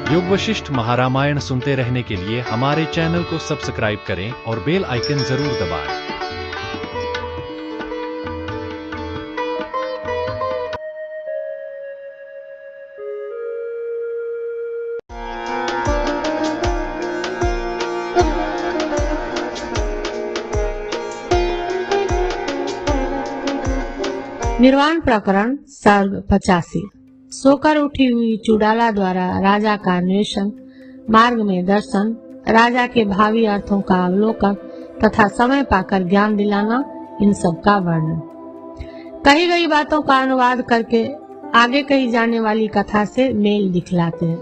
योग वशिष्ठ महारामायण सुनते रहने के लिए हमारे चैनल को सब्सक्राइब करें और बेल आइकन जरूर दबाएं। निर्वाण प्रकरण सर्ग 85। सोकर उठी हुई चुड़ाला द्वारा राजा का अन्वेषण, मार्ग में दर्शन, राजा के भावी अर्थों का अवलोकन तथा समय पाकर ज्ञान दिलाना, इन सब का वर्णन। कही गई बातों का अनुवाद करके आगे कही जाने वाली कथा से मेल दिखलाते हैं।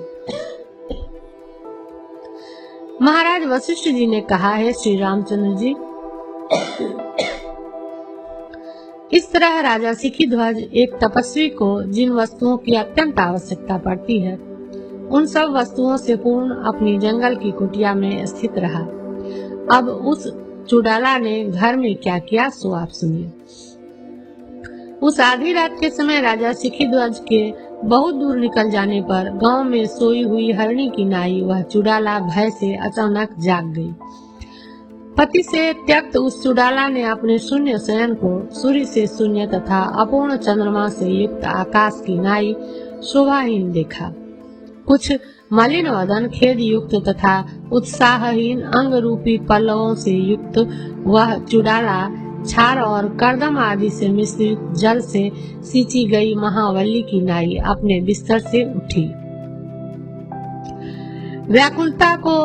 महाराज वशिष्ठ जी ने कहा है, श्री रामचंद्र जी, इस तरह राजा सिखीध्वज एक तपस्वी को जिन वस्तुओं की अत्यंत आवश्यकता पड़ती है, उन सब वस्तुओं से पूर्ण अपनी जंगल की कुटिया में स्थित रहा। अब उस चुड़ाला ने घर में क्या किया सो आप सुनिए। उस आधी रात के समय राजा सिखीध्वज के बहुत दूर निकल जाने पर गांव में सोई हुई हरणी की नाई वह चुड़ाला भय से अचानक जाग गई। पति से त्यक्त उस चुड़ाला ने अपने शून्य शयन को सूर्य से शून्य तथा अपूर्ण चंद्रमा से युक्त आकाश की नाई शोभाहीन देखा। कुछ मलिन वदन, खेद युक्त तथा उत्साहहीन अंग रूपी पल्लवों से युक्त वह चुड़ाला क्षार और कर्दम आदि से मिश्रित जल से सींची गई महावल्ली की नाई अपने बिस्तर से उठी। व्याकुलता को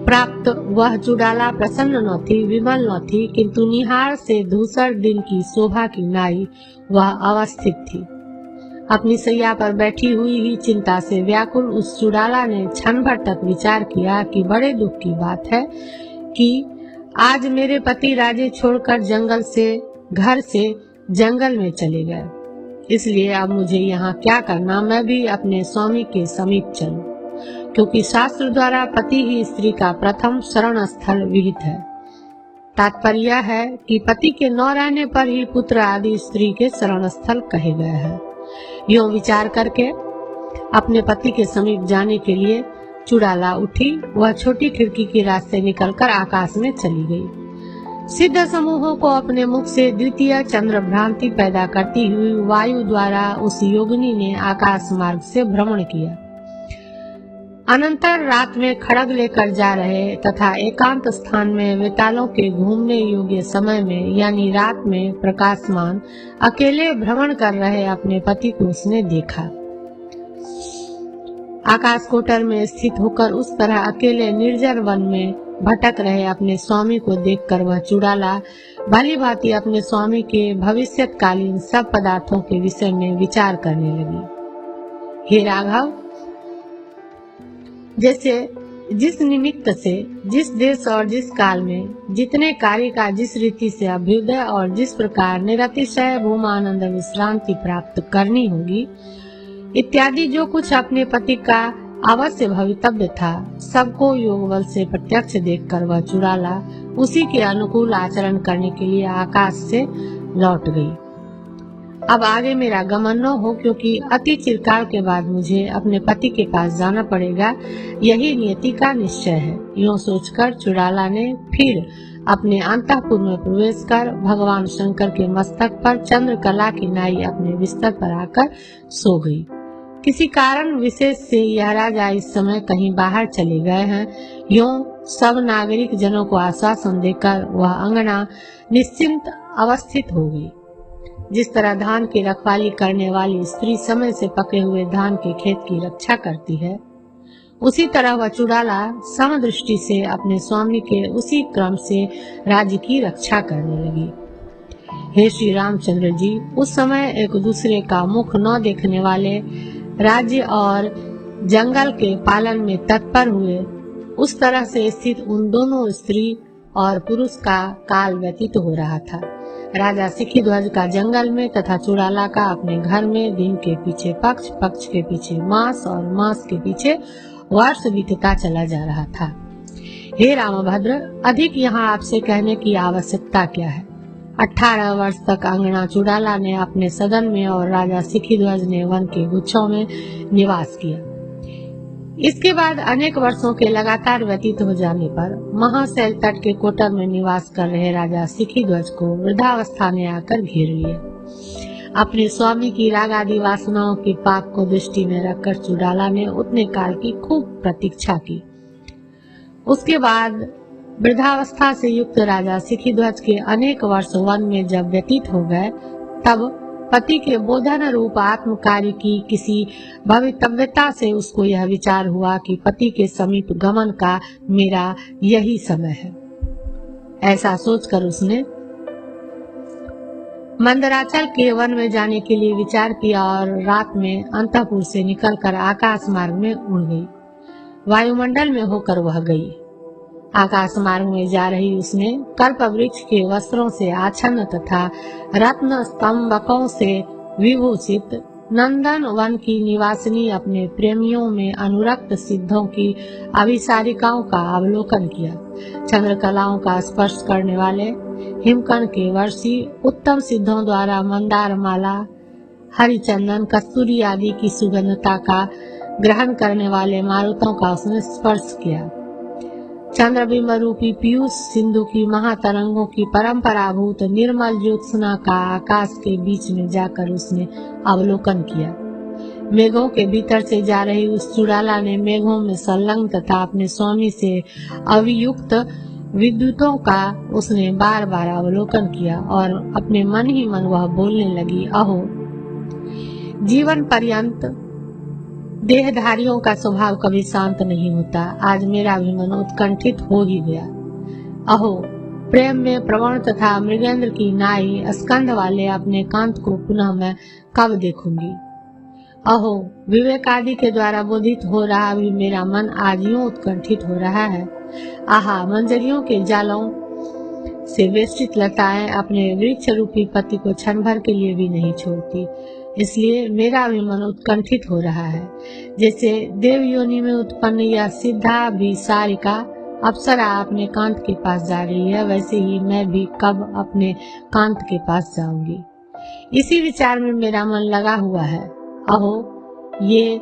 प्राप्त वह चुड़ाला प्रसन्न न थी, विमल न थी, किंतु निहार से धूसर दिन की शोभा की नाई वह अवस्थित थी। अपनी सैया पर बैठी हुई ही चिंता से व्याकुल उस चुड़ाला ने क्षण भर तक विचार किया कि बड़े दुख की बात है कि आज मेरे पति राजे छोड़कर घर से जंगल में चले गए। इसलिए अब मुझे यहाँ क्या करना, मैं भी अपने स्वामी के समीप चलूं, क्योंकि शास्त्र द्वारा पति ही स्त्री का प्रथम शरण स्थल विहित है। तात्पर्य है कि पति के न रहने पर ही पुत्र आदि स्त्री के शरण स्थल कहे गए हैं। यूं विचार करके अपने पति के समीप जाने के लिए चुड़ाला उठी। वह छोटी खिड़की के रास्ते निकलकर आकाश में चली गई। सिद्ध समूहों को अपने मुख से द्वितीय चंद्र भ्रांति पैदा करती हुई वायु द्वारा उस योगिनी ने आकाश मार्ग से भ्रमण किया। अनंतर रात में खड़ग लेकर जा रहे तथा एकांत स्थान में वेतालों के घूमने योग्य समय में, यानी रात में प्रकाशमान अकेले भ्रमण कर रहे अपने पति को उसने देखा। आकाश कोटर में स्थित होकर उस तरह अकेले निर्जर वन में भटक रहे अपने स्वामी को देखकर वह चुड़ाला भली भांति अपने स्वामी के भविष्यकालीन सब पदार्थों के विषय में विचार करने लगी। हे राघव, जैसे जिस निमित्त से, जिस देश और जिस काल में, जितने कार्य का जिस रीति से अभ्युदय और जिस प्रकार निरतिशय भूमानंद विश्रांति प्राप्त करनी होगी, इत्यादि जो कुछ अपने पति का अवश्य भवितव्य था, सबको योग बल से प्रत्यक्ष देखकर वह चुड़ाला उसी के अनुकूल आचरण करने के लिए आकाश से लौट गई। अब आगे मेरा गमन न हो, क्योंकि अति चिरकाल के बाद मुझे अपने पति के पास जाना पड़ेगा, यही नियति का निश्चय है। यूं सोचकर चुड़ाला ने फिर अपने अंतःपुर में प्रवेश कर भगवान शंकर के मस्तक पर चंद्रकला की नाई अपने बिस्तर पर आकर सो गई। किसी कारण विशेष से यह राजा इस समय कहीं बाहर चले गए हैं। यूं सब नागरिक जनों को आश्वासन देकर वह अंगना निश्चिंत अवस्थित हो गई। जिस तरह धान की रखवाली करने वाली स्त्री समय से पके हुए धान के खेत की रक्षा करती है, उसी तरह वह चुड़ाला समदृष्टि से अपने स्वामी के उसी क्रम से राज्य की रक्षा करने लगी। हे श्री रामचंद्र जी, उस समय एक दूसरे का मुख न देखने वाले राज्य और जंगल के पालन में तत्पर हुए, उस तरह से स्थित उन दोनों स्त्री और पुरुष का काल व्यतीत हो रहा था। राजा सिखीध्वज का जंगल में तथा चुड़ाला का अपने घर में दिन के पीछे पक्ष, पक्ष के पीछे मास और मास के पीछे वर्ष बीतता चला जा रहा था। हे रामभद्र, अधिक यहाँ आपसे कहने की आवश्यकता क्या है। 18 वर्ष तक अंगना चुड़ाला ने अपने सदन में और राजा सिखीध्वज ने वन के गुच्छों में निवास किया। इसके बाद अनेक वर्षों के लगातार व्यतीत हो जाने पर महाशैल तट के कोटर में निवास कर रहे राजा सिखीध्वज को वृद्धावस्था ने आकर घेर लिया। अपने स्वामी की राग आदि वासनाओं के पाप को दृष्टि में रखकर चुड़ाला ने उतने काल की खूब प्रतीक्षा की। उसके बाद वृद्धावस्था से युक्त राजा सिखीध्वज के अनेक वर्ष वन में जब व्यतीत हो गए, तब पति के बोधन रूप आत्म कार्य की किसी भवितव्यता से उसको यह विचार हुआ कि पति के समीप गमन का मेरा यही समय है। ऐसा सोचकर उसने मंदराचल के वन में जाने के लिए विचार किया और रात में अंतपुर से निकलकर आकाश मार्ग में उड़ गई। वायुमंडल में होकर वह गई। आकाश मार्ग में जा रही उसने कल्प वृक्ष के वस्त्रों से आच्छन्न तथा रत्न स्तंभकों से विभूषित नंदन वन की निवासिनी अपने प्रेमियों में अनुरक्त सिद्धों की अभिसारिकाओं का अवलोकन किया। चंद्रकलाओं का स्पर्श करने वाले हिमकण के वर्षी उत्तम सिद्धों द्वारा मंदार माला, हरिचंदन, कस्तूरी आदि की सुगंधता का ग्रहण करने वाले मारुतों का उसने स्पर्श किया। चंद्रबिंब रूपी पीयूष सिंधु की महातरंगों की परंपराभूत निर्मल ज्योत्सना का आकाश के बीच में जाकर उसने अवलोकन किया। मेघों के भीतर से जा रही उस चुड़ाला ने मेघों में संलग्न तथा अपने स्वामी से अभियुक्त विद्युतों का उसने बार बार अवलोकन किया और अपने मन ही मन वह बोलने लगी, अहो जीवन पर्यंत देहधारियों का स्वभाव कभी शांत नहीं होता। आज मेरा भी मन उत्कंठित हो ही गया। अहो प्रेम में प्रवण तथा मृगेंद्र की नाई स्कंध वाले अपने कांत को पुनः मैं कब देखूंगी। अहो विवेक आदि के द्वारा बोधित हो रहा भी मेरा मन आज यूं उत्कंठित हो रहा है। आहा मंजरियों के जालों से वेष्टित लताएं अपने वृक्ष रूपी पति को क्षण भर के लिए भी नहीं छोड़ती, इसलिए मेरा भी मन उत्कंठित हो रहा है। जैसे देव योनि में उत्पन्न यह सिद्धा भी सारिका अप्सरा अपने कांत के पास जा रही है, वैसे ही मैं भी कब अपने कांत के पास जाऊंगी। इसी विचार में मेरा मन लगा हुआ है। अहो ये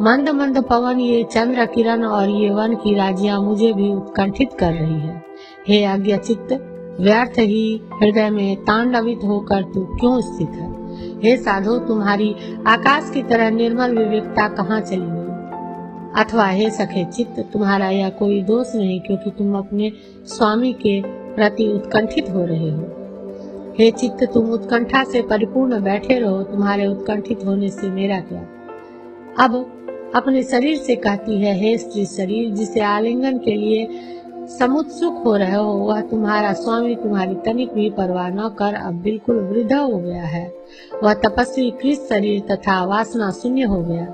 मंद मंद पवन, ये चंद्र किरण और ये वन की राजियां मुझे भी उत्कंठित कर रही है। हे अज्ञ चित्त, व्यर्थ ही हृदय में तांडवित होकर तू क्यों स्थित है। हे साधु, तुम्हारी आकाश की तरह निर्मल विवेकता कहाँ चली गई। अथवा हे सखे चित्त, तुम्हारा यह कोई दोष नहीं, क्योंकि तुम अपने स्वामी के प्रति उत्कंठित हो रहे हो। हे चित्त, तुम उत्कंठा से परिपूर्ण बैठे रहो, तुम्हारे उत्कंठित होने से मेरा क्या। अब अपने शरीर से कहती है, हे स्त्री शरीर, जिसे आलिंगन के लिए समुत्सुक हो रहे हो, वह तुम्हारा स्वामी तुम्हारी तनिक भी परवाह न कर अब बिल्कुल वृद्ध हो गया है। वह तपस्वी कृत शरीर तथा वासना शून्य हो गया।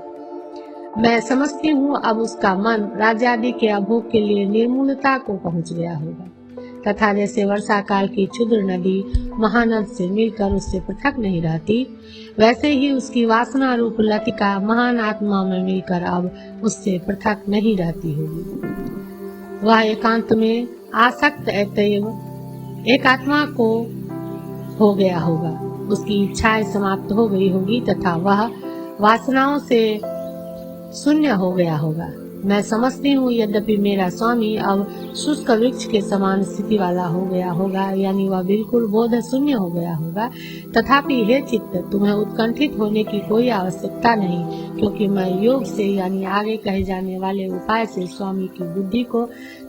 मैं समझती हूँ अब उसका मन राज्यादि के अभोग के लिए निर्मूलता को पहुँच गया होगा, तथा जैसे वर्षा काल की क्षुद्र नदी महानद से मिलकर उससे पृथक नहीं रहती, वैसे ही उसकी वासना रूप लतिका महान आत्मा में मिलकर अब उससे पृथक नहीं रहती होगी। वह एकांत में आसक्त अतएव एक आत्मा को हो गया होगा, उसकी इच्छाएं समाप्त हो गई होगी तथा वह वासनाओं से शून्य हो गया होगा। मैं समझती हूँ यद्यपि मेरा स्वामी अब शुष्क वृक्ष के समान स्थिति वाला हो गया होगा, यानी वह बिल्कुल बोध शून्य हो गया होगा, तथापि हे चित्त, तुम्हें उत्कंठित होने की कोई आवश्यकता नहीं, क्योंकि मैं योग से यानी आगे कहे जाने वाले उपाय से स्वामी की बुद्धि को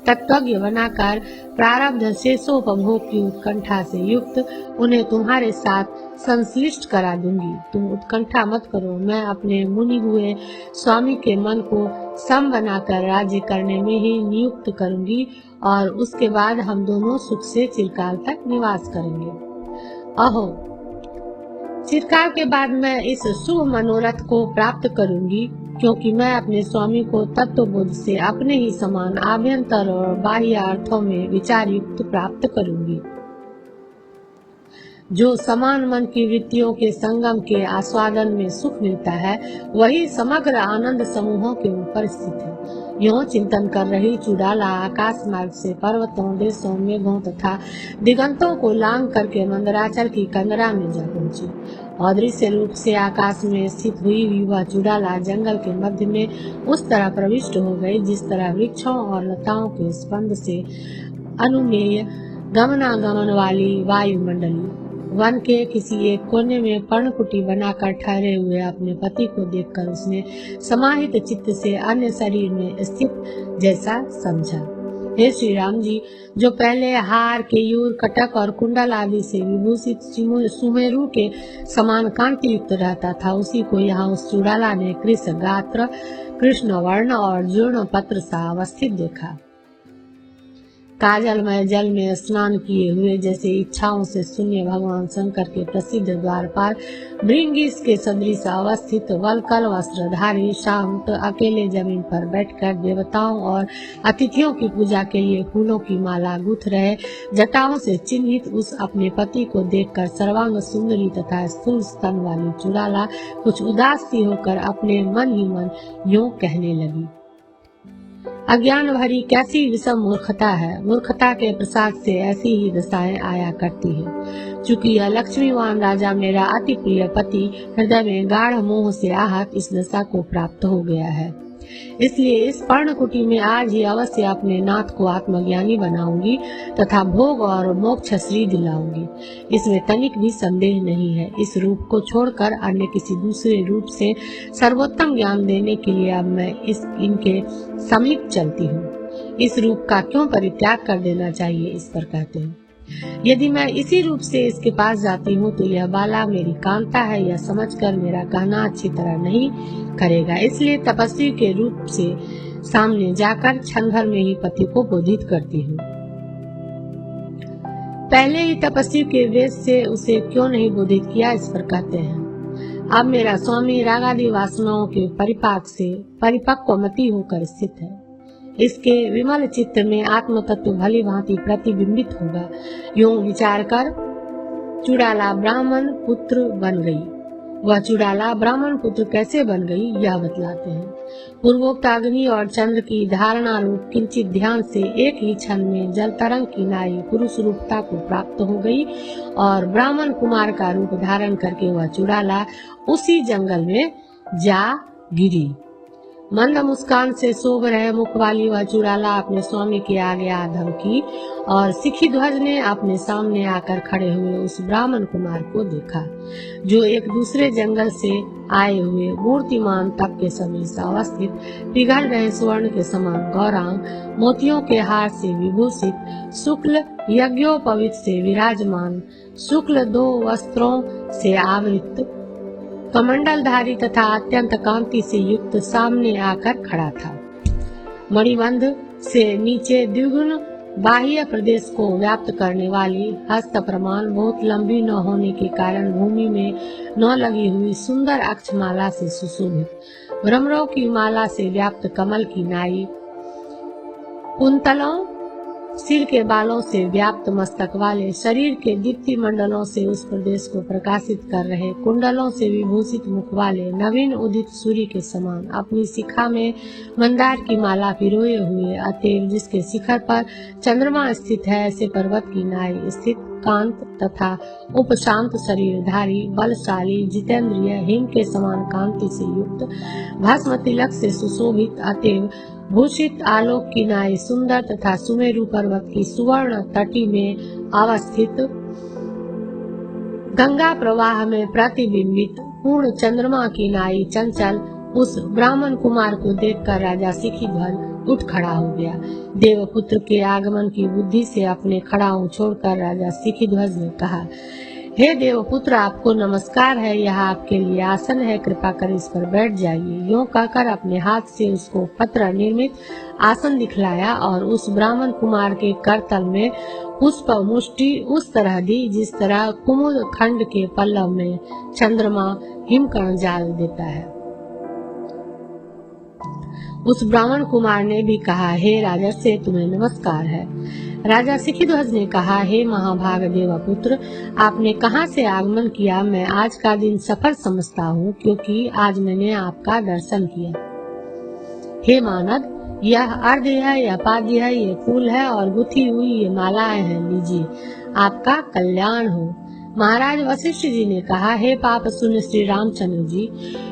तत्वज्ञ बनाकर प्रारब्ध शेषोपभोग की उत्कंठा से युक्त उन्हें तुम्हारे साथ संश्लिष्ट करा दूंगी। तुम उत्कंठा मत करो, मैं अपने मुनि हुए स्वामी के मन को सम बनाकर राज्य करने में ही नियुक्त करूंगी और उसके बाद हम दोनों सुख से चिरकाल तक निवास करेंगे। अहो चिरकाल के बाद मैं इस शुभ मनोरथ को प्राप्त करूंगी, क्योंकि मैं अपने स्वामी को तत्वबोध से अपने ही समान आभ्यंतर और बाह्य अर्थों में विचार युक्त प्राप्त करूंगी। जो समान मन की वृत्तियों के संगम के आस्वादन में सुख मिलता है, वही समग्र आनंद समूहों के ऊपर स्थित है। यूं चिंतन कर रही चुड़ाला आकाश मार्ग से पर्वतों, देशों, मेघों तथा दिगंतों को लांघ करके मंदराचल की कंदरा में जा पहुंची। अदृश्य रूप से आकाश में स्थित हुई वह चुड़ाला जंगल के मध्य में उस तरह प्रविष्ट हो गई जिस तरह वृक्षों और लताओं के स्पंद से अनुमेय गमनागमन वाली वायुमंडली। वन के किसी एक कोने में पर्णकुटी बनाकर ठहरे हुए अपने पति को देखकर उसने समाहित चित्त से अन्य शरीर में स्थित जैसा समझा। हे श्री राम जी, जो पहले हार, केयूर, कटक और कुंडल आदि से विभूषित सुमेरु के समान कांति युक्त रहता था, उसी को यहाँ उस चुड़ाला ने कृष गात्र, कृष्ण वर्ण और जीर्ण पत्र सा अवस्थित देखा। काजलमय जल में स्नान किए हुए जैसे इच्छाओं से शून्य भगवान शंकर के प्रसिद्ध द्वारपाल भृंगीस के सदृश अवस्थित वलकल वस्त्रधारी शांत अकेले जमीन पर बैठकर देवताओं और अतिथियों की पूजा के लिए फूलों की माला गूंथ रहे जटाओं से चिन्हित उस अपने पति को देखकर सर्वांग सुंदरी तथा स्थूल स्तन वाली चुड़ाला कुछ उदास सी होकर अपने मन ही मन यूं कहने लगी, अज्ञान भरी कैसी विषम मूर्खता है। मूर्खता के प्रसाद से ऐसी ही दशाएं आया करती है। चूंकि यह लक्ष्मीवान राजा मेरा अति प्रिय पति हृदय में गाढ़ मोह से आहत इस दशा को प्राप्त हो गया है, इसलिए इस पर्णकुटी में आज ही अवश्य अपने नाथ को आत्मज्ञानी बनाऊंगी तथा भोग और मोक्ष श्री दिलाऊंगी। इसमें तनिक भी संदेह नहीं है। इस रूप को छोड़कर अन्य किसी दूसरे रूप से सर्वोत्तम ज्ञान देने के लिए अब मैं इनके समीप चलती हूँ। इस रूप का क्यों परित्याग कर देना चाहिए, इस पर कहते हैं। यदि मैं इसी रूप से इसके पास जाती हूँ तो यह बाला मेरी कांता है, यह समझकर मेरा कहना अच्छी तरह नहीं करेगा। इसलिए तपस्वी के रूप से सामने जाकर क्षण भर में ही पति को बोधित करती हूँ। पहले ही तपस्वी के वेश से उसे क्यों नहीं बोधित किया, इस पर कहते हैं। अब मेरा स्वामी रागादि वासनाओं के परिपाक से परिपक्व मति होकर स्थित है। इसके विमल चित्त में आत्म तत्व भली भांति प्रतिबिंबित होगा। यूं विचार कर चुड़ाला ब्राह्मण पुत्र बन गई। वह चुड़ाला ब्राह्मण पुत्र कैसे बन गई, यह बतलाते हैं। पूर्वोक्त अग्नि और चंद्र की धारणा रूप किंचित ध्यान से एक ही क्षण में जल तरंग की नाई पुरुष रूपता को प्राप्त हो गई और ब्राह्मण कुमार का रूप धारण करके वह चुड़ाला उसी जंगल में जा गिरी। मंद मुस्कान से शोभ रहे मुख वाली वह चुड़ाला अपने स्वामी के आगे आधम की और सिखी ध्वज ने अपने सामने आकर खड़े हुए उस ब्राह्मण कुमार को देखा, जो एक दूसरे जंगल से आए हुए मूर्तिमान तप के समीप अवस्थित पिघल रहे स्वर्ण के समान गौरांग, मोतियों के हार से विभूषित, शुक्ल यज्ञोपवीत से विराजमान, शुक्ल 2 वस्त्रों से आवृत, कमंडलधारी तथा अत्यंत कांति से युक्त सामने आकर खड़ा था। मणिबंध से नीचे द्विगुण बाह्य प्रदेश को व्याप्त करने वाली हस्त प्रमाण बहुत लंबी न होने के कारण भूमि में न लगी हुई सुंदर अक्षमाला से सुशोभित, भ्रमरों की माला से व्याप्त कमल की नाई, कुंतलों सिर के बालों से व्याप्त मस्तक वाले, शरीर के दीप्ति मंडलों से उस प्रदेश को प्रकाशित कर रहे, कुंडलों से विभूषित मुख वाले, नवीन उदित सूर्य के समान अपनी शिखा में मंदार की माला पिरोए हुए, अतएव जिसके शिखर पर चंद्रमा स्थित है, ऐसे पर्वत की नाई स्थित, कांत तथा उपशांत शरीरधारी, बलशाली, जितेंद्रिय, हिम के समान कांति से युक्त, भस्म तिलक से सुशोभित, अतएव भूषित आलोक की नाई सुंदर तथा सुमेरु पर्वत की सुवर्ण तटी में अवस्थित, गंगा प्रवाह में प्रतिबिंबित पूर्ण चंद्रमा की नाई चंचल उस ब्राह्मण कुमार को देखकर राजा सिखीध्वज उठ खड़ा हो गया। देवपुत्र के आगमन की बुद्धि से अपने खड़ाऊ छोड़कर राजा सिखीध्वज ने कहा, हे देवपुत्र, आपको नमस्कार है, यह आपके लिए आसन है, कृपा कर इस पर बैठ जाइए। यूं कहकर अपने हाथ से उसको पत्र निर्मित आसन दिखलाया और उस ब्राह्मण कुमार के करतल में पुष्प मुष्टि उस तरह दी जिस तरह कुमुद खंड के पल्लव में चंद्रमा हिमकण जाल देता है। उस ब्राह्मण कुमार ने भी कहा, हे राजर्षि, तुम्हें नमस्कार है। राजा सिखिध्वज ने कहा, हे महाभाग देवपुत्र, आपने कहाँ से आगमन किया? मैं आज का दिन सफल समझता हूँ, क्योंकि आज मैंने आपका दर्शन किया। हे मानद, यह अर्घ्य है, यह पाद्य है, ये फूल है और गुथी हुई ये मालाएं हैं, लीजिए, आपका कल्याण हो। महाराज वशिष्ठ जी ने कहा, हे पाप शून्य श्री रामचंद्र जी,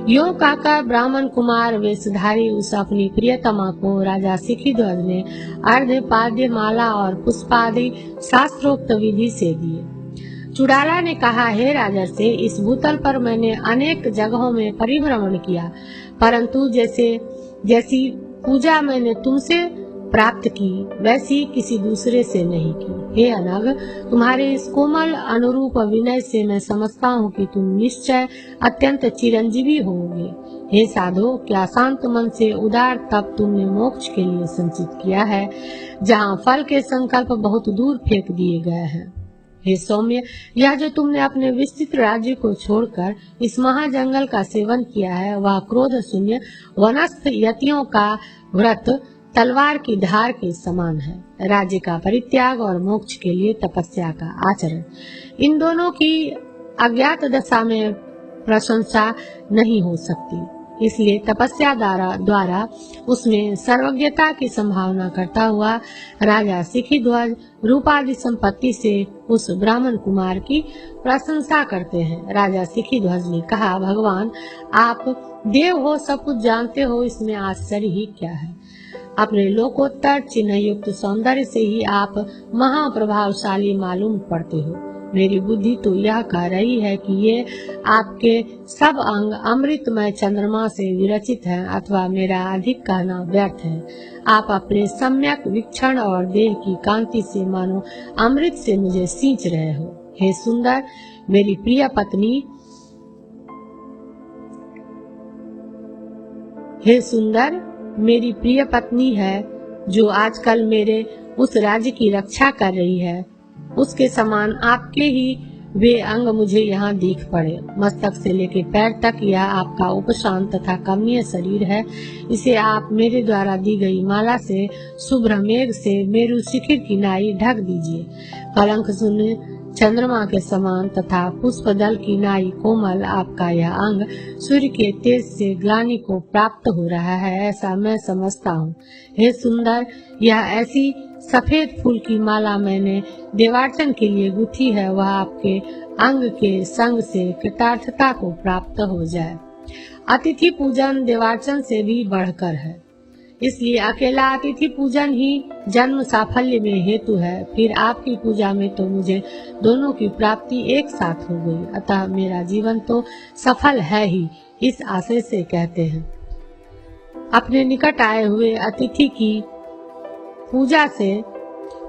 यो कहकर ब्राह्मण कुमार वेशधारी उस अपनी प्रियतमा को राजा सिखिध्वज ने अर्घ्य, पाद्य, माला और पुष्पादि शास्त्रोक्त विधि से दिए। चुड़ाला ने कहा, हे राजर्षि, इस भूतल पर मैंने अनेक जगहों में परिभ्रमण किया, परंतु जैसी पूजा मैंने तुमसे प्राप्त की वैसी किसी दूसरे से नहीं की। हे अनग, तुम्हारे इस कोमल अनुरूप विनय से मैं समझता हूँ कि तुम निश्चय अत्यंत चिरंजीवी होगे। हे साधो, क्या शांत मन से उदार तप तुमने मोक्ष के लिए संचित किया है, जहाँ फल के संकल्प बहुत दूर फेंक दिए गए हैं। हे सौम्य, यह जो तुमने अपने विस्तृत राज्य को छोड़कर इस महाजंगल का सेवन किया है, वह क्रोध शून्य वनस्थ यतियों का व्रत तलवार की धार के समान है। राज्य का परित्याग और मोक्ष के लिए तपस्या का आचरण, इन दोनों की अज्ञात दशा में प्रशंसा नहीं हो सकती। इसलिए तपस्या द्वारा उसमें सर्वज्ञता की संभावना करता हुआ राजा सिखिध्वज रूपादि संपत्ति से उस ब्राह्मण कुमार की प्रशंसा करते हैं। राजा सिखिध्वज ने कहा, भगवान, आप देव हो, सब कुछ जानते हो, इसमें आश्चर्य ही क्या है। अपने लोकोत्तर चिन्ह युक्त सौंदर्य से ही आप महाप्रभावशाली मालूम पड़ते हो। मेरी बुद्धि तो यह कह रही है कि ये आपके सब अंग अमृतमय चंद्रमा से विरचित हैं, अथवा मेरा अधिक कहना व्यर्थ है। आप अपने सम्यक वीक्षण और देह की कांति से मानो अमृत से मुझे सींच रहे हो। हे सुंदर, मेरी प्रिय पत्नी, हे सुंदर, मेरी प्रिय पत्नी है जो आजकल मेरे उस राज्य की रक्षा कर रही है, उसके समान आपके ही वे अंग मुझे यहाँ दिख पड़े। मस्तक से लेकर पैर तक यह आपका उपशांत तथा कमनीय शरीर है। इसे आप मेरे द्वारा दी गई माला से, शुभ्र मेघ से मेरु शिखर की नाई ढक दीजिए। कलंक शून्य चंद्रमा के समान तथा पुष्प दल की नाई कोमल आपका यह अंग सूर्य के तेज से ग्लानि को प्राप्त हो रहा है, ऐसा मैं समझता हूँ। हे सुंदर, यह ऐसी सफेद फूल की माला मैंने देवार्चन के लिए गुथी है, वह आपके अंग के संग से कृतार्थता को प्राप्त हो जाए। अतिथि पूजन देवार्चन से भी बढ़कर है, इसलिए अकेला अतिथि पूजन ही जन्म साफल्य में हेतु है। फिर आपकी पूजा में तो मुझे दोनों की प्राप्ति एक साथ हो गई, अतः मेरा जीवन तो सफल है ही, इस आशय से कहते हैं। अपने निकट आए हुए अतिथि की पूजा से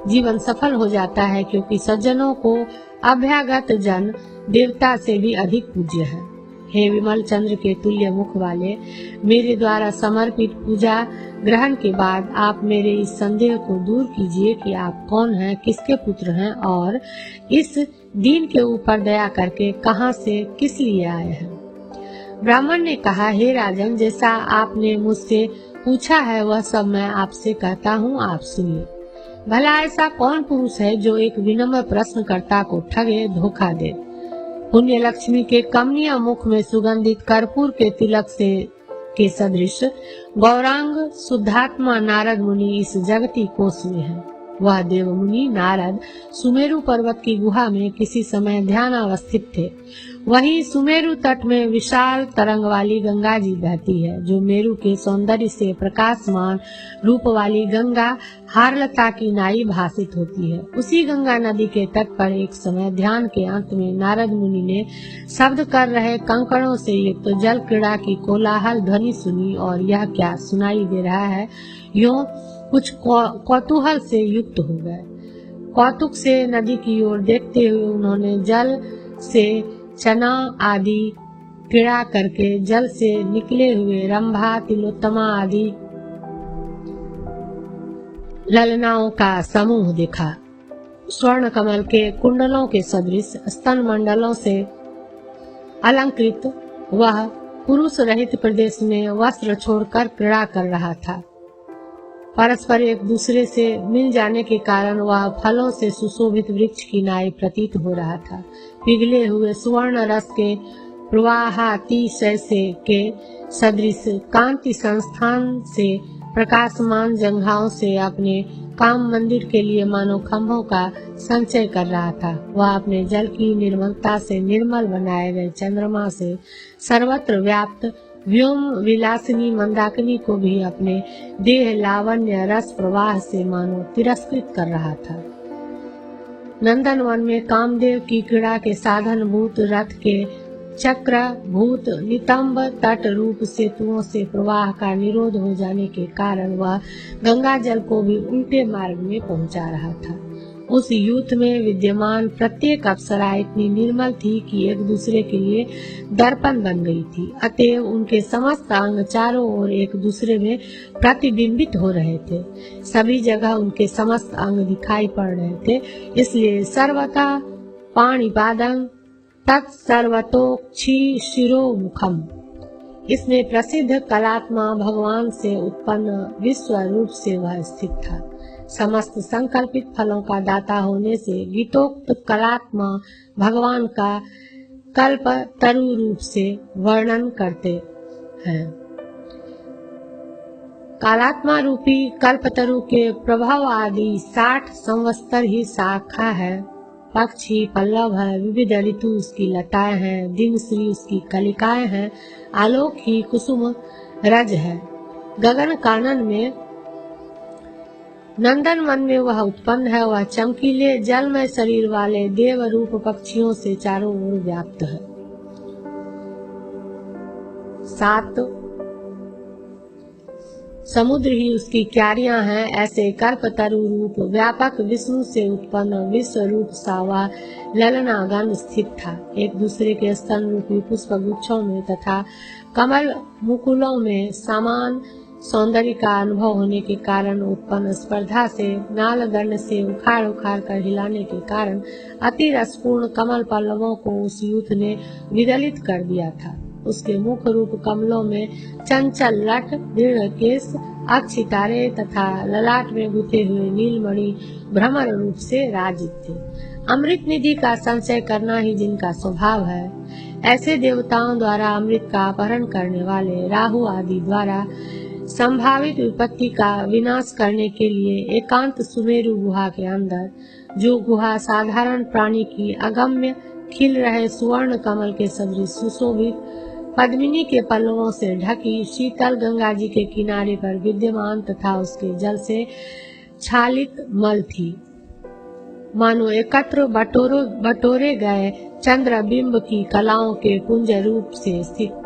जीवन सफल हो जाता है, क्योंकि सज्जनों को अभ्यागत जन देवता से भी अधिक पूज्य है। हे विमल चंद्र के तुल्य मुख वाले, मेरे द्वारा समर्पित पूजा ग्रहण के बाद आप मेरे इस संदेह को दूर कीजिए कि आप कौन हैं, किसके पुत्र हैं और इस दीन के ऊपर दया करके कहां से किस लिए आए हैं। ब्राह्मण ने कहा, हे राजन, जैसा आपने मुझसे पूछा है वह सब मैं आपसे कहता हूँ, आप सुनिए। भला ऐसा कौन पुरुष है जो एक विनम्र प्रश्नकर्ता को ठगे, धोखा दे। पुण्य लक्ष्मी के कमनीय मुख में सुगंधित कर्पूर के तिलक से के सदृश गौरांग शुद्धात्मा नारद मुनि इस जगती कोष में है। वह देव मुनि नारद सुमेरु पर्वत की गुहा में किसी समय ध्यान अवस्थित थे। वहीं सुमेरु तट में विशाल तरंग वाली गंगा जी बहती है, जो मेरु के सौंदर्य से प्रकाशमान रूप वाली गंगा हारलता की नाई भासित होती है। उसी गंगा नदी के तट पर एक समय ध्यान के अंत में नारद मुनि ने शब्द कर रहे कंकड़ों से युक्त जल क्रीड़ा की कोलाहल ध्वनि सुनी, और यह क्या सुनाई दे रहा है, यूं कुछ कौतूहल से युक्त हो गए। कौतुक से नदी की ओर देखते हुए उन्होंने जल से चना आदि क्रीड़ा करके जल से निकले हुए रंभा, तिलोत्तमा आदि ललनाओं का समूह देखा। स्वर्ण कमल के कुंडलों के सदृश स्तन मंडलों से अलंकृत वह पुरुष रहित प्रदेश में वस्त्र छोड़कर क्रीड़ा कर रहा था। परस्पर एक दूसरे से मिल जाने के कारण वह फलों से सुशोभित वृक्ष की नाई प्रतीत हो रहा था। पिघले हुए सुवर्ण रस के प्रवाहातिशय से के सदृश कांति संस्थान से प्रकाशमान जंघाओं से अपने काम मंदिर के लिए मानो खंभों का संचय कर रहा था। वह अपने जल की निर्मलता से निर्मल बनाए गए चंद्रमा से सर्वत्र व्याप्त व्योम विलासिनी मंदाकिनी को भी अपने देह लावण्य रस प्रवाह से मानो तिरस्कृत कर रहा था। नंदनवन में कामदेव की क्रीड़ा के साधन भूत रथ के चक्र भूत नितंब तट रूप सेतुओं से प्रवाह का निरोध हो जाने के कारण वह गंगा जल को भी उल्टे मार्ग में पहुंचा रहा था। उस यूथ में विद्यमान प्रत्येक अप्सरा इतनी निर्मल थी कि एक दूसरे के लिए दर्पण बन गई थी। अतएव उनके समस्त अंग चारों ओर एक दूसरे में प्रतिबिंबित हो रहे थे। सभी जगह उनके समस्त अंग दिखाई पड़ रहे थे। इसलिए सर्वथा पाणिपादं तत्सर्वतोक्षी शिरोमुखम, इसमें प्रसिद्ध कलात्मा भगवान से उत्पन्न विश्व रूप से वह स्थित था। समस्त संकल्पित फलों का दाता होने से गीतोक्त कलात्मा भगवान का कल्प तरु रूप से वर्णन करते हैं। कालात्मा रूपी कल्पतरु के प्रभाव आदि 60 संवत्सर ही शाखा है। पक्षी पल्लव है, विविध ऋतु उसकी लताएं हैं, दिनश्री उसकी कलिकाएं हैं, आलोक ही कुसुम रज है। गगन कानन में नंदन वन में वह उत्पन्न है। वह चमकीले जलमय शरीर वाले देव रूप पक्षियों से चारों ओर व्याप्त है। 7 समुद्र ही उसकी क्यारियां हैं। ऐसे कल्पतरु रूप व्यापक विष्णु से उत्पन्न विश्व रूप सा वह ललनागन स्थित था। एक दूसरे के स्तन रूपी पुष्प गुच्छों में तथा कमल मुकुलों में समान सौंदर्य का अनुभव होने के कारण उत्पन्न स्पर्धा से नाल दंड से उखाड़ उखाड़ कर हिलाने के कारण अति रसपूर्ण कमल पल्लवों को उस यूथ ने विदलित कर दिया था। उसके मुख रूप कमलों में चंचल लट, दृढ़ केश, अक्षितारे तथा ललाट में गुथे हुए नीलमणि भ्रमर रूप से राजित थे। अमृत निधि का संचय करना ही जिनका स्वभाव है, ऐसे देवताओं द्वारा अमृत का अपहरण करने वाले राहु आदि द्वारा संभावित विपत्ति का विनाश करने के लिए एकांत सुमेरु गुहा के अंदर, जो गुहा साधारण प्राणी की अगम्य खिल रहे सुवर्ण कमल के सदृश सुशोभित पद्मिनी के पल्लवों से ढकी शीतल गंगा जी के किनारे पर विद्यमान तथा उसके जल से छालित मल थी, मानो एकत्र बटोरे गए चंद्र बिंब की कलाओं के पुंज रूप से स्थित।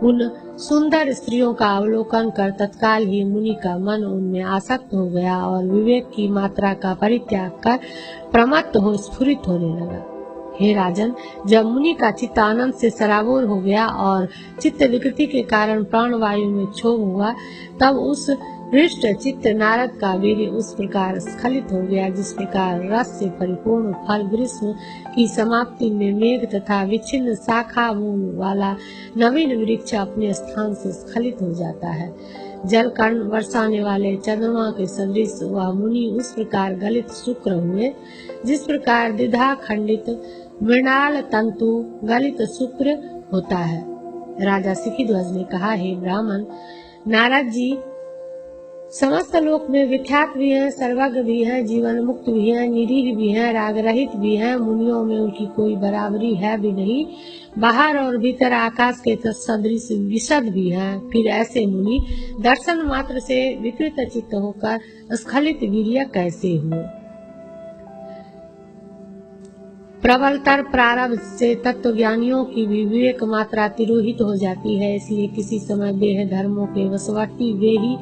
उन सुंदर स्त्रियों का अवलोकन कर तत्काल ही मुनि का मन उनमें आसक्त हो गया और विवेक की मात्रा का परित्याग कर प्रमत्त हो स्फुरित होने लगा। हे राजन, जब मुनि का चित्त आनंद से सराबोर हो गया और चित्त विकृति के कारण प्राण वायु में क्षोभ हुआ, तब उस हृष्ट चित्त नारद का वीर्य उस प्रकार स्खलित हो गया जिस प्रकार रस से परिपूर्ण फल ग्रीष्म की समाप्ति में मेघ तथा विच्छिन्न शाखा मूल वाला नवीन वृक्ष अपने स्थान से स्खलित हो जाता है। जल कर्ण बरसाने वाले चंद्रमा के सदृश वह मुनि उस प्रकार गलित शुक्र हुए जिस प्रकार द्विधा खंडित मृणाल तंतु गलित शुक्र होता है। राजा सिखिध्वज ने कहा, हे ब्राह्मण, नारद जी समस्त लोक में विख्यात भी हैं, सर्वज्ञ भी हैं, जीवन मुक्त भी हैं, निरीह भी हैं, राग रहित भी हैं। मुनियों में उनकी कोई बराबरी है भी नहीं। बाहर और भीतर आकाश के सदृश विशद भी हैं। फिर ऐसे मुनि दर्शन मात्र से विकृत चित्त होकर स्खलित वीर्य कैसे हुए? प्रबलतर प्रारब्ध से तत्वज्ञानियों की विवेक मात्रा तिरोहित हो जाती है, इसलिए किसी समय देह धर्मों के वशवर्ती वे ही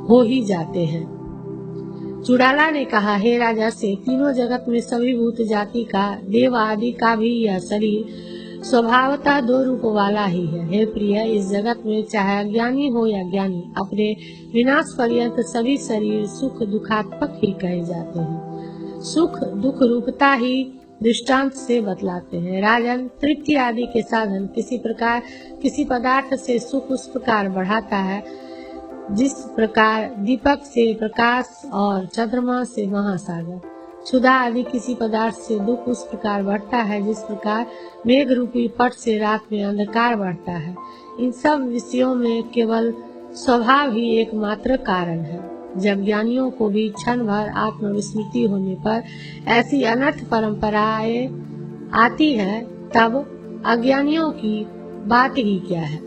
हो ही जाते हैं। चुड़ाला ने कहा, हे राजा से, तीनों जगत में सभी भूत जाति का, देव आदि का भी यह शरीर स्वभावतः 2 रूप वाला ही है। हे प्रिय, इस जगत में चाहे अज्ञानी हो या ज्ञानी, अपने विनाश पर्यंत सभी शरीर सुख दुखात्मक ही कहे जाते हैं। सुख दुख रूपता ही दृष्टांत से बतलाते हैं। राजन, तृप्ति आदि के साधन किसी पदार्थ से सुख उस प्रकार बढ़ाता है जिस प्रकार दीपक से प्रकाश और चंद्रमा से महासागर, क्षुधा आदि किसी पदार्थ से दुख उस प्रकार बढ़ता है जिस प्रकार मेघ रूपी पट से रात में अंधकार बढ़ता है। इन सब विषयों में केवल स्वभाव ही एकमात्र कारण है। जब ज्ञानियों को भी क्षण भर आत्मविस्मृति होने पर ऐसी अनर्थ परंपराएं आती है, तब अज्ञानियों की बात ही क्या है।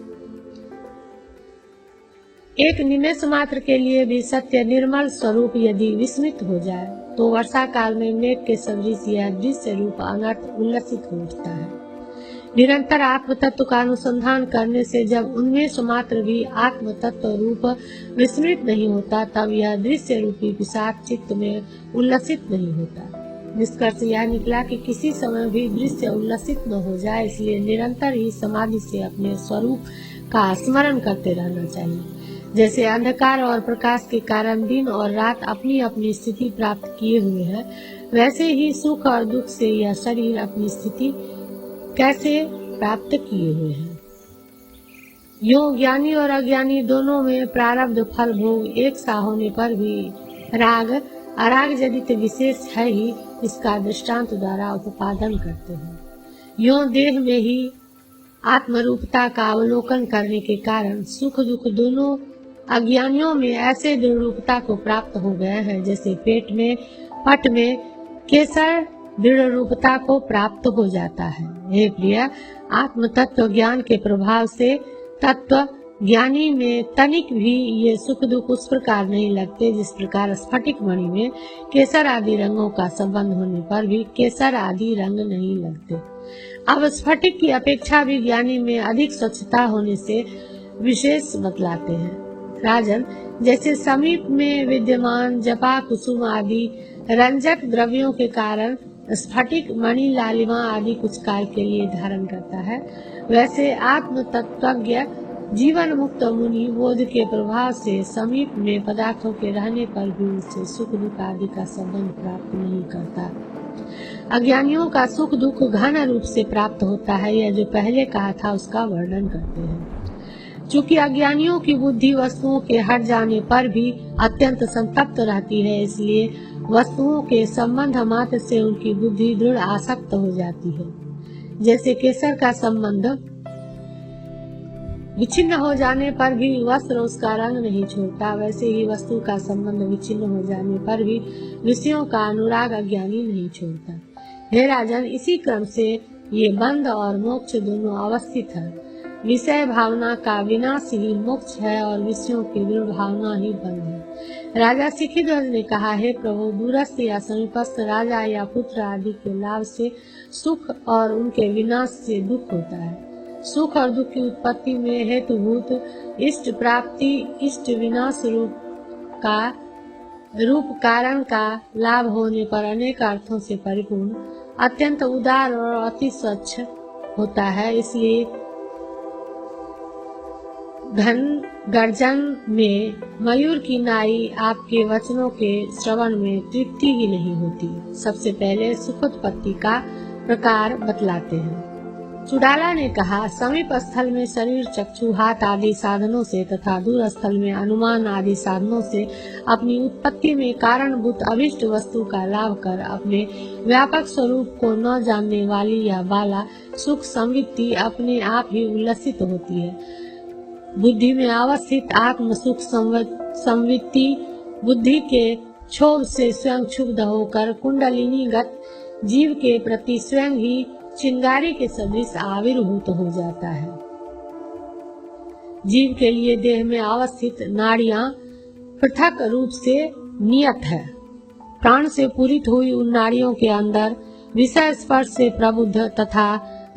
एक निमेष मात्र के लिए भी सत्य निर्मल स्वरूप यदि विस्मृत हो जाए तो वर्षा काल में मेघ के सदृश यह दृश्य रूप अनर्थ उल्लसित हो उठता है। निरंतर आत्म तत्व का अनुसंधान करने से जब उन्मेष मात्र भी आत्म तत्व रूप विस्मृत नहीं होता, तब यह दृश्य रूपी पिशाच चित्त में उल्लसित नहीं होता। निष्कर्ष यह निकला कि किसी समय भी दृश्य उल्लसित न हो जाए, इसलिए निरंतर ही समाधि से अपने स्वरूप का स्मरण करते रहना चाहिए। जैसे अंधकार और प्रकाश के कारण दिन और रात अपनी अपनी स्थिति प्राप्त किए हुए हैं, वैसे ही सुख और दुख से यह शरीर अपनी स्थिति कैसे प्राप्त किए हुए हैं। योग ज्ञानी और अज्ञानी दोनों में प्रारब्ध फल भोग एक सा होने पर भी राग अराग जनित विशेष है ही, इसका दृष्टांत द्वारा उपादन करते हैं। यों देह में ही आत्मरूपता का अवलोकन करने के कारण सुख दुख दोनों अज्ञानियों में ऐसे दृढ़ रूपता को प्राप्त हो गए हैं, जैसे पेट में पट में केसर दृढ़ रूपता को प्राप्त हो जाता है। हे प्रिय, आत्म तत्व ज्ञान के प्रभाव से तत्व ज्ञानी में तनिक भी ये सुख दुख उस प्रकार नहीं लगते जिस प्रकार स्फटिक मणि में केसर आदि रंगों का संबंध होने पर भी केसर आदि रंग नहीं लगते। अब स्फटिक की अपेक्षा भी ज्ञानी में अधिक स्वच्छता होने से विशेष बतलाते हैं। राजन, जैसे समीप में विद्यमान जपा कुसुम आदि रंजक द्रव्यों के कारण स्फटिक मणि लालिमा आदि कुछ काल के लिए धारण करता है, वैसे आत्म तत्वज्ञ जीवन मुक्त मुनि बोध के प्रभाव से समीप में पदार्थों के रहने पर भी उससे सुख दुख आदि का संबंध प्राप्त नहीं करता। अज्ञानियों का सुख दुख घन रूप से प्राप्त होता है, यह जो पहले कहा था उसका वर्णन करते हैं। चूँकि अज्ञानियों की बुद्धि वस्तुओं के हट जाने पर भी अत्यंत संतप्त रहती है, इसलिए वस्तुओं के संबंध मात्र से उनकी बुद्धि दृढ़ आसक्त हो जाती है। जैसे केसर का संबंध विच्छिन्न हो जाने पर भी वस्त्र उसका रंग नहीं छोड़ता, वैसे ही वस्तु का संबंध विच्छिन्न हो जाने पर भी विषयों का अनुराग अज्ञानी नहीं छोड़ता। हे राजन, इसी क्रम से ये बंध और मोक्ष दोनों अवस्थित है। विषय भावना का विनाश ही मोक्ष है और विषयों की दृढ़ भावना ही बंध है। राजा सिखिध्वज ने कहा, हे प्रभु, दूरस्थ या समीपस्थ राजा या पुत्र आदि के लाभ से सुख और उनके विनाश से दुख होता है। सुख और दुख की उत्पत्ति में हेतुभूत इष्ट प्राप्ति इष्ट विनाश रूप कारण का लाभ होने पर अनेक अर्थों से परिपूर्ण अत्यंत उदार और अति स्वच्छ होता है। इसलिए घन गर्जन में मयूर की नाई आपके वचनों के श्रवण में तृप्ति ही नहीं होती। सबसे पहले सुखोत्पत्ति का प्रकार बतलाते हैं। चुड़ाला ने कहा, समीप स्थल में शरीर चक्षु हाथ आदि साधनों से तथा दूर स्थल में अनुमान आदि साधनों से अपनी उत्पत्ति में कारणभूत अभिष्ट वस्तु का लाभ कर अपने व्यापक स्वरूप को न जानने वाली यह बाला सुख संवित्ति अपने आप ही उल्लसित होती है। बुद्धि में अवस्थित आत्म सुख संवित्ति बुद्धि के क्षोभ से स्वयं क्षुब्ध होकर कुंडलिनीगत जीव के प्रति स्वयं ही चिंगारी के सदृश आविर्भूत हो जाता है। जीव के लिए देह में अवस्थित नाड़ियां पृथक रूप से नियत है। प्राण से पूरित हुई उन नाड़ियों के अंदर विषय स्पर्श से प्रबुद्ध तथा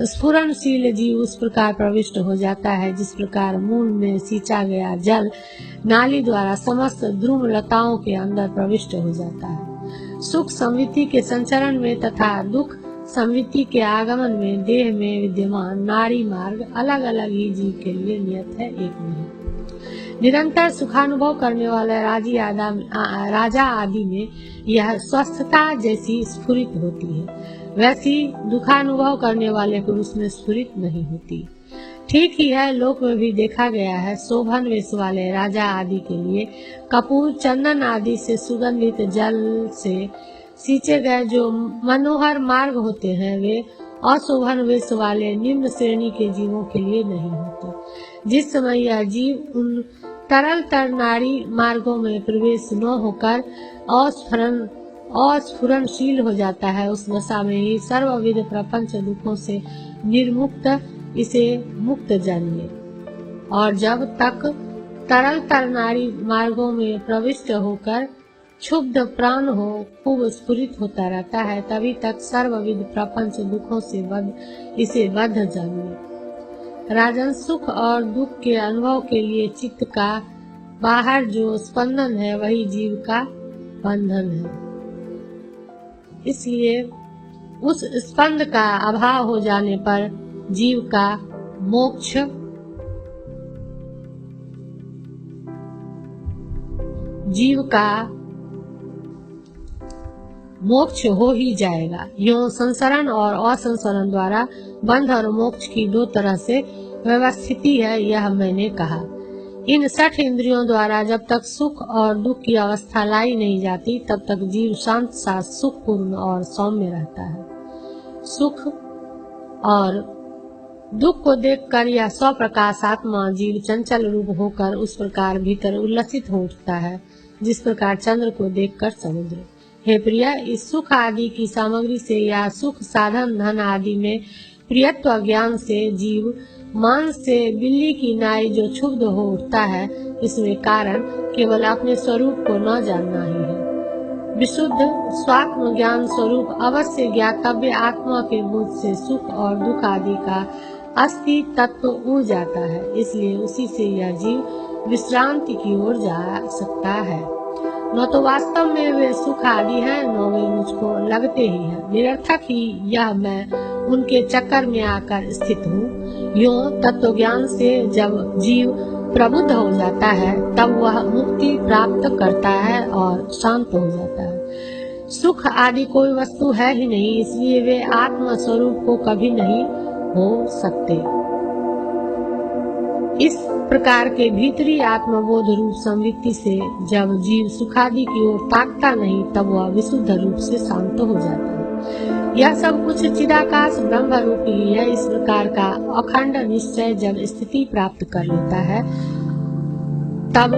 स्फुरणशील जीव उस प्रकार प्रविष्ट हो जाता है जिस प्रकार मूल में सींचा गया जल नाली द्वारा समस्त द्रुम लताओं के अंदर प्रविष्ट हो जाता है। सुख संवित्ति के संचरण में तथा दुख संवित्ति के आगमन में देह में विद्यमान नाड़ी मार्ग अलग अलग ही जीव के लिए नियत है, एक नहीं। निरंतर सुखानुभव करने वाले राजा आदि में यह स्वस्थता जैसी स्फुरित होती है, वैसी दुखानुभव करने वाले पुरुष में स्फुरित नहीं होती। ठीक ही है, लोक में भी देखा गया है। शोभन वेश वाले राजा आदि के लिए कपूर, चंदन आदि से सुगंधित जल से सींचे गए जो मनोहर मार्ग होते हैं, वे अशोभन वेश वाले निम्न श्रेणी के जीवों के लिए नहीं होते। जिस समय यह जीव उन तरल तरनारी मार्गों में प्रवेश न होकर अस्फुरनशील हो जाता है, उस दशा में ही सर्वविध प्रपंच दुखों से निर्मुक्त इसे मुक्त जानिए। और जब तक तरल तरनारी मार्गों में प्रविष्ट होकर क्षुब्ध प्राण हो खूब स्फुरित होता रहता है, तभी तक सर्वविध प्रपंच दुखों से इसे बद्ध जानिए। राजन, सुख और दुख के अनुभव के लिए चित्त का बाहर जो स्पंदन है वही जीव का बंधन है। इसलिए उस स्पंद का अभाव हो जाने पर जीव का मोक्ष हो ही जाएगा। यूं संसरण और असंसरण द्वारा बंध और मोक्ष की दो तरह से व्यवस्थिति है, यह मैंने कहा। इन 6 इंद्रियों द्वारा जब तक सुख और दुख की अवस्था लाई नहीं जाती, तब तक जीव शांत सा सुखपूर्ण और सौम्य रहता है। सुख और दुख को देखकर यह स्वप्रकाश आत्मा जीव चंचल रूप होकर उस प्रकार भीतर उल्लसित हो उठता है, जिस प्रकार चंद्र को देखकर समुद्र। हे प्रिय, इस सुख आदि की सामग्री से या सुख साधन धन आदि में प्रियत्व ज्ञान से जीव मांस से बिल्ली की नाई जो क्षुब्ध हो उठता है, इसमें कारण केवल अपने स्वरूप को न जानना ही है। विशुद्ध स्वात्म ज्ञान स्वरूप अवश्य ज्ञातव्य आत्मा के बोध से सुख और दुख आदि का अस्थि तत्व उड़ जाता है। इसलिए उसी से यह जीव विश्रांति की ओर जा सकता है। न तो वास्तव में वे सुख आदि हैं, न वे मुझको लगते ही हैं। निरर्थक ही यह मैं उनके चक्कर में आकर स्थित हूँ। यूं तत्व ज्ञान से जब जीव प्रबुद्ध हो जाता है, तब वह मुक्ति प्राप्त करता है और शांत हो जाता है। सुख आदि कोई वस्तु है ही नहीं, इसलिए वे आत्म स्वरूप को कभी नहीं हो सकते। इस प्रकार के भीतरी आत्मबोध रूप संवित्ति से जब जीव सुखादि की ओर ताकता नहीं, तब वह विशुद्ध रूप से शांत हो जाता है। यह सब कुछ चिदाकाश ब्रह्म रूप ही है। इस प्रकार का अखंड निश्चय जब स्थिति प्राप्त कर लेता है, तब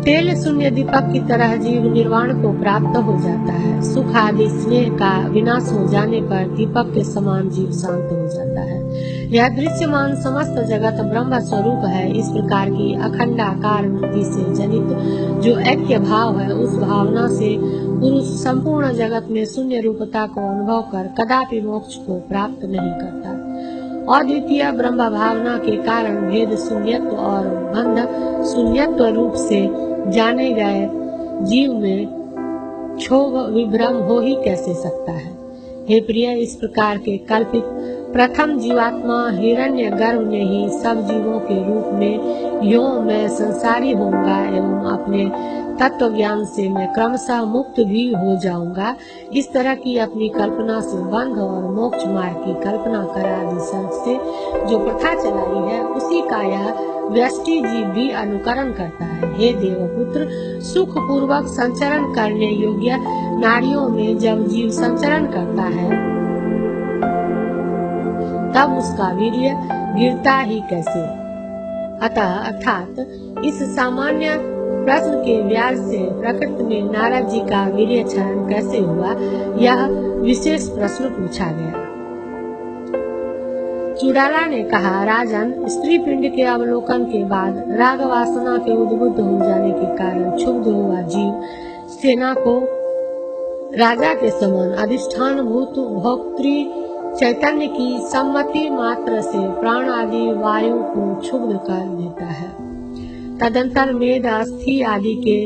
तेल शून्य दीपक की तरह जीव निर्वाण को प्राप्त हो जाता है। सुख आदि स्नेह का विनाश हो जाने पर दीपक के समान जीव शांत हो जाता है। यह दृश्यमान समस्त जगत ब्रह्म स्वरूप है। इस प्रकार की अखंडाकार वृत्ति से जनित जो ऐक्य भाव है, उस भावना से पुरुष संपूर्ण जगत में शून्य रूपता को अनुभव कर कदापि मोक्ष को प्राप्त नहीं करता। अद्वितीय ब्रह्म भावना के कारण भेद शून्यत्व और बंध शून्यत्व रूप से जाने गए जीव में क्षोभ विभ्रम हो ही कैसे सकता है। हे प्रिय, इस प्रकार के कल्पित प्रथम जीवात्मा हिरण्य गर्भ ने ही सब जीवों के रूप में यो मैं संसारी होऊंगा एवं अपने तत्व ज्ञान से मैं क्रमशः मुक्त भी हो जाऊंगा, इस तरह की अपनी कल्पना से बंध और मोक्ष मार्ग की कल्पना करा दी सर्ग से जो प्रथा चलाई है, उसी का यह व्यष्टि जीव भी अनुकरण करता है। हे देवपुत्र, सुख पूर्वक संचरण करने योग्य नारियों में जब जीव संचरण करता है, तब उसका वीर्य गिरता ही कैसे। अतः अर्थात इस सामान्य प्रश्न के व्याज से प्रकृति में नारद जी का वीर्य क्षरण कैसे हुआ, यह विशेष प्रश्न पूछा गया। चुड़ाला ने कहा, राजन, स्त्री पिंड के अवलोकन के बाद राग वासना के उद्बुद्ध हो जाने के कारण क्षुब्ध हुआ जीव सेना को राजा के समान अधिष्ठान भूत भोक्तृ चैतन्य की सम्मति मात्र से प्राण आदि वायु को क्षुब्ध कर देता है। तदंतर मेद अस्थि आदि के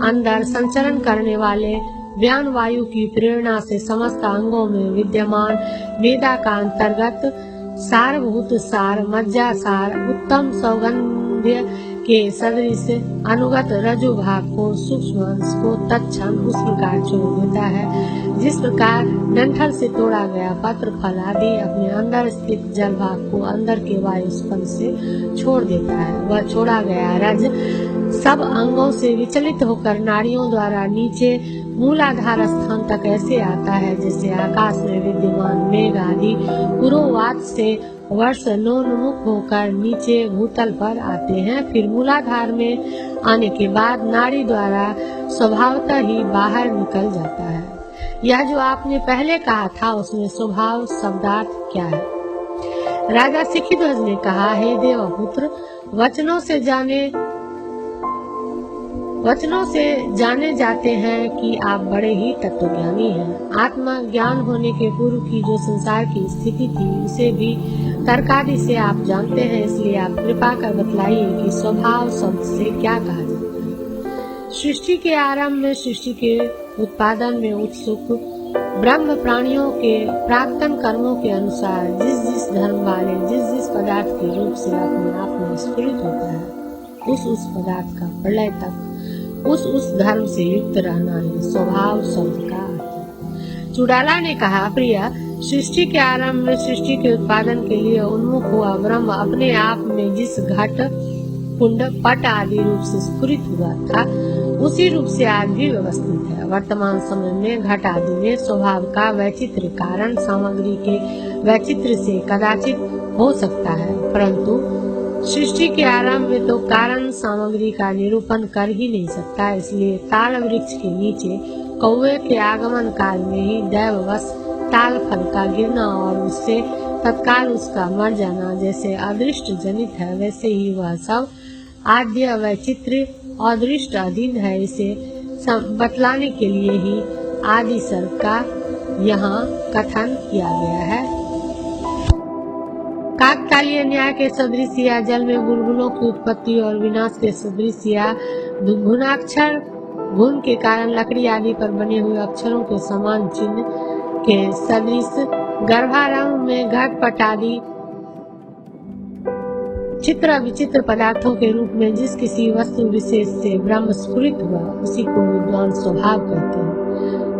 अंदर संचरण करने वाले व्यान वायु की प्रेरणा से समस्त अंगों में विद्यमान मेदा का अंतर्गत सारभूत सार, मज्जा सार, उत्तम सौगंध्य के सदृश अनुगत रजो भाग को सूक्ष्म अंश को तत्क्षण उस प्रकार छोड़ देता है जिस प्रकार डंठल से तोड़ा गया पत्र फल आदि अपने अंदर स्थित जल भाग को अंदर के वायु स्पंद से छोड़ देता है। वह छोड़ा गया रज सब अंगों से विचलित होकर नाड़ियों द्वारा नीचे मूलाधार स्थान तक ऐसे आता है जैसे आकाश में विद्यमान मेघ आदि पुरोवात से वर्षोन्मुख होकर नीचे भूतल पर आते हैं। फिर मूलाधार में आने के बाद नाड़ी द्वारा स्वभावतः ही बाहर निकल जाता है। यह जो आपने पहले कहा था उसमें स्वभाव शब्दार्थ क्या है? राजा सिखिध्वज ने कहा, हे देवपुत्र, वचनों से जाने जाते हैं कि आप बड़े ही तत्वज्ञानी हैं। आत्मा ज्ञान होने के पूर्व की जो संसार की स्थिति थी उसे भी तर्कादि से आप जानते हैं, इसलिए आप कृपा कर बतलाइए कि स्वभाव शब्द से क्या कहा जाता है। सृष्टि के आरंभ में सृष्टि के उत्पादन में उत्सुक ब्रह्म प्राणियों के प्राक्तन कर्मों के अनुसार जिस जिस धर्म वाले जिस पदार्थ के रूप से अपने आप में स्फुरित होता है उस पदार्थ का प्रलय तक उस धर्म से युक्त रहना ही स्वभाव शब्द का अर्थ है। चुड़ाला ने कहा, प्रिय, सृष्टि के आरंभ में सृष्टि के उत्पादन के लिए उन्मुख हुआ ब्रह्म अपने आप में जिस घट कुंड पट आदि रूप से स्फुरित हुआ था उसी रूप से आज भी व्यवस्थित है। वर्तमान समय में घट आदि में स्वभाव का वैचित्र्य कारण सामग्री के वैचित्र्य से कदाचित हो सकता है, परंतु सृष्टि के आरंभ में तो कारण सामग्री का निरूपण कर ही नहीं सकता। इसलिए ताल वृक्ष के नीचे कौवे के आगमन काल में ही दैववश ताल फल का गिरना और उससे तत्काल उसका मर जाना जैसे अदृष्ट जनित है, वैसे ही वह सब आद्य वैचित्र्य अदृष्ट अधीन है। इसे बतलाने के लिए ही आदि सर्ग का यहाँ कथन किया गया है। काकतालीय न्याय के सदृश या जल में बुलबुलों की उत्पत्ति और विनाश के सदृश या घुनाक्षर घुन के कारण लकड़ी आदि पर बने हुए अक्षरों के समान चिन्ह के सदृश गर्भारंभ में घटपट आदि चित्र विचित्र पदार्थों के रूप में जिस किसी वस्तु विशेष से ब्रह्म स्फुरित हुआ उसी को विद्वान स्वभाव कहते हैं।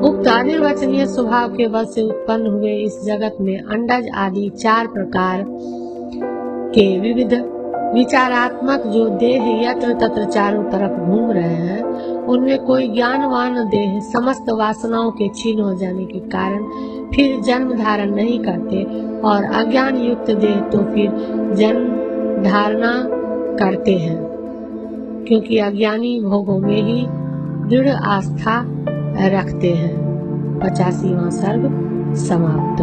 उक्त अनिर्वचनीय स्वभाव के बल से उत्पन्न हुए इस जगत में अंडज आदि 4 प्रकार के विविध विचारात्मक जो देह यत्र तत्र चारों तरफ घूम रहे हैं उनमें कोई ज्ञानवान देह समस्त वासनाओं के क्षीण हो जाने के कारण फिर जन्म धारण नहीं करते और अज्ञान युक्त देह तो फिर जन्म धारणा करते हैं, क्योंकि अज्ञानी भोगों में ही दृढ़ आस्था रखते हैं। 85वां सर्ग समाप्त।